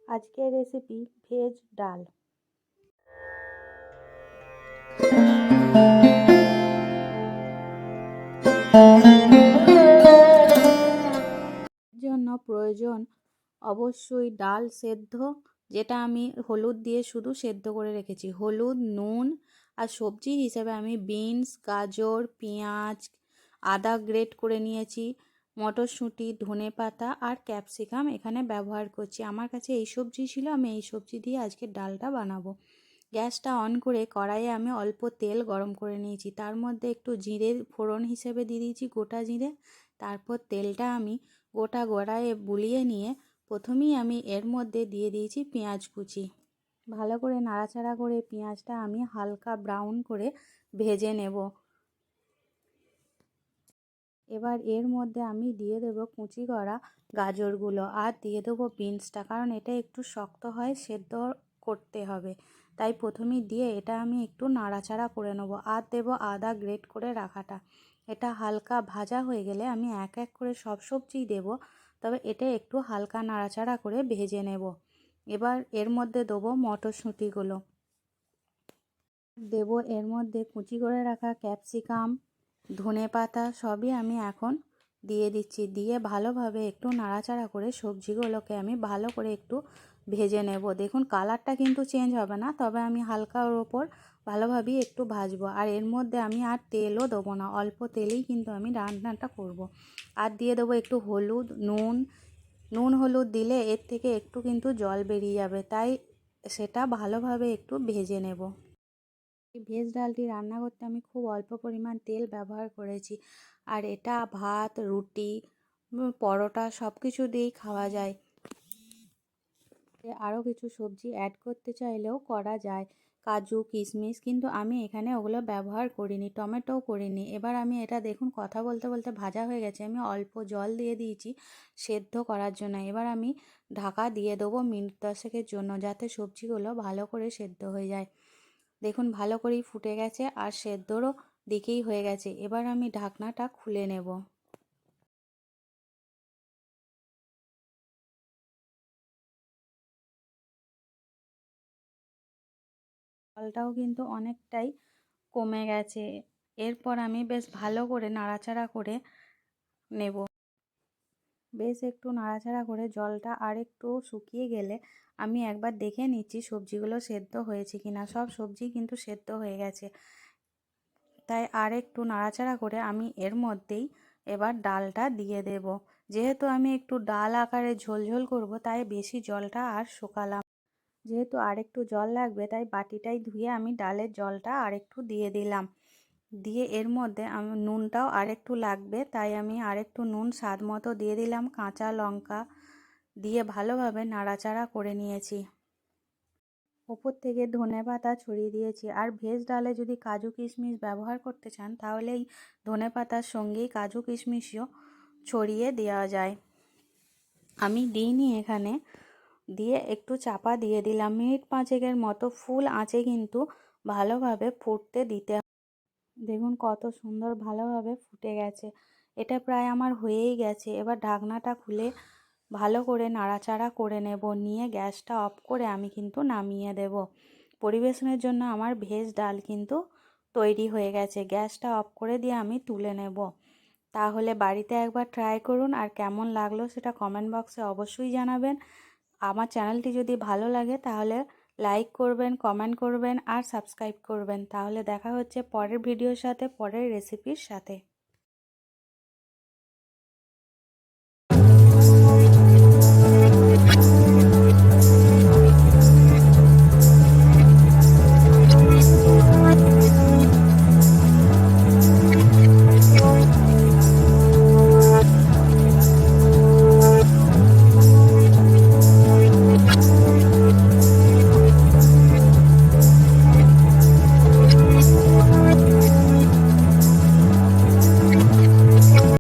আজকের recipe veg ডাল। জন্য প্রয়োজন অবশ্যই ডাল সেদ্ধ, যেটা আমি হলুদ দিয়ে শুধু সেদ্ধ করে রেখেছি। হলুদ, নুন আর সবজি হিসেবে আমি বিনস, গাজর, পেঁয়াজ, আদা গ্রেট করে নিয়েছি, মটরশুঁটি, ধনেপাতা আর ক্যাপসিকাম এখানে ব্যবহার করছি। আমার কাছে এই সবজি ছিল, আমি এই সবজি দিয়ে আজকে ডালটা বানাবো। গ্যাসটা অন করে কড়াইয়ে আমি অল্প তেল গরম করে নিয়েছি, তার মধ্যে একটু জিরে ফোড়ন হিসেবে দিয়ে দিয়েছি, গোটা জিরে। তারপর তেলটা আমি গোটা কড়াইয়ে বুলিয়ে নিয়ে প্রথমেই আমি এর মধ্যে দিয়ে দিয়েছি পেঁয়াজ কুচি। ভালো করে নাড়াচাড়া করে পেঁয়াজটা আমি হালকা ব্রাউন করে ভেজে নেব। এবার এর মধ্যে আমি দিয়ে দেবো কুচি করা গাজরগুলো আর দিয়ে দেবো বিনসটা, কারণ এটা একটু শক্ত হয়, সেদ্ধ করতে হবে। তাই প্রথমেই দিয়ে এটা আমি একটু নাড়াচাড়া করে নেবো। আর দেবো আদা গ্রেট করে রাখাটা। এটা হালকা ভাজা হয়ে গেলে আমি এক এক করে সব সবজিই দেবো, তবে এটা একটু হালকা নাড়াচাড়া করে ভেজে নেব। এবার এর মধ্যে দেবো মটরশুঁটিগুলো, দেবো এর মধ্যে কুচি করে রাখা ক্যাপসিকাম, ধনেপাতা সবই আমি এখন দিয়ে দিচ্ছি। দিয়ে ভালোভাবে একটু নাড়াচাড়া করে সবজিগুলোকে আমি ভালো করে একটু ভেজে নেব। দেখুন কালারটা কিন্তু চেঞ্জ হবে না, তবে আমি হালকা ওর ওপর ভালোভাবেই একটু ভাজবো। আর এর মধ্যে আমি আর তেলও দেবো না, অল্প তেলেই কিন্তু আমি রান্নাটা করব। আর দিয়ে দেবো একটু হলুদ, নুন হলুদ দিলে এর থেকে একটু কিন্তু জল বেরিয়ে যাবে, তাই সেটা ভালোভাবে একটু ভেজে নেব। এই ভেজ ডালটি রান্না করতে আমি খুব অল্প পরিমাণ তেল ব্যবহার করেছি, আর এটা ভাত, রুটি, পরোটা সব কিছু দিয়েই খাওয়া যায়। আরও কিছু সবজি অ্যাড করতে চাইলেও করা যায়, কাজু, কিশমিশ, কিন্তু আমি এখানে ওগুলো ব্যবহার করিনি, টমেটোও করিনি। এবার আমি এটা দেখুন কথা বলতে বলতে ভাজা হয়ে গেছে, আমি অল্প জল দিয়ে দিয়েছি সেদ্ধ করার জন্য। এবার আমি ঢাকা দিয়ে দেবো মিনিট 10-এর জন্য, যাতে সবজিগুলো ভালো করে সেদ্ধ হয়ে যায়। দেখুন ভালো করেই ফুটে গেছে আর সেদ্ধরও দিকেই হয়ে গেছে। এবার আমি ঢাকনাটা খুলে নেব। জলটাও কিন্তু অনেকটাই কমে গেছে। এরপর আমি বেশ ভালো করে নাড়াচাড়া করে নেব। বেশ একটু নাড়াচাড়া করে জলটা আর একটু শুকিয়ে গেলে আমি একবার দেখে নিচ্ছি সবজিগুলো সেদ্ধ হয়েছে কিনা। সব সবজি কিন্তু সেদ্ধ হয়ে গেছে, তাই আর একটু নাড়াচাড়া করে আমি এর মধ্যেই এবার ডালটা দিয়ে দেব। যেহেতু আমি একটু ডাল আকারে ঝোল করব, তাই বেশি জলটা আর শুকালাম। যেহেতু আরেকটু জল লাগবে, তাই বাটিটাই ধুয়ে আমি ডালের জলটা আরেকটু দিয়ে দিলাম। দিয়ে এর মধ্যে আমি নুনটাও আরেকটু লাগবে, তাই আমি আরেকটু নুন স্বাদ মতো দিয়ে দিলাম। কাঁচা লঙ্কা দিয়ে ভালোভাবে নাড়াচাড়া করে নিয়েছি। ওপর থেকে ধনেপাতা ছড়িয়ে দিয়েছি। আর ভেজ ডালে যদি কাজু কিশমিশ ব্যবহার করতে চান, তাহলে এই ধনেপাতার সঙ্গেই কাজু কিশমিশও ছড়িয়ে দেওয়া যায়। আমি দিইনি এখানে। দিয়ে একটু চাপা দিয়ে দিলাম, মিনিট 5-এর মতো ফুল আঁচে কিন্তু ভালোভাবে ফুটতে দিতে। দেখুন কত সুন্দর ভালোভাবে ফুটে গেছে। এটা প্রায় আমার হয়েই গেছে। এবার ঢাকনাটা খুলে ভালো করে নাড়াচাড়া করে নেব, নিয়ে গ্যাসটা অফ করে আমি কিন্তু নামিয়ে দেব। পরিবেশনের জন্য আমার ভেজ ডাল কিন্তু তৈরি হয়ে গেছে। গ্যাসটা অফ করে দিয়ে আমি তুলে নেব। তাহলে বাড়িতে একবার ট্রাই করুন, আর কেমন লাগলো সেটা কমেন্ট বক্সে অবশ্যই জানাবেন। আমার চ্যানেলটি যদি ভালো লাগে তাহলে লাইক করবেন, কমেন্ট করবেন আর সাবস্ক্রাইব করবেন। তাহলে দেখা হচ্ছে পরের ভিডিওর সাথে, পরের রেসিপির সাথে।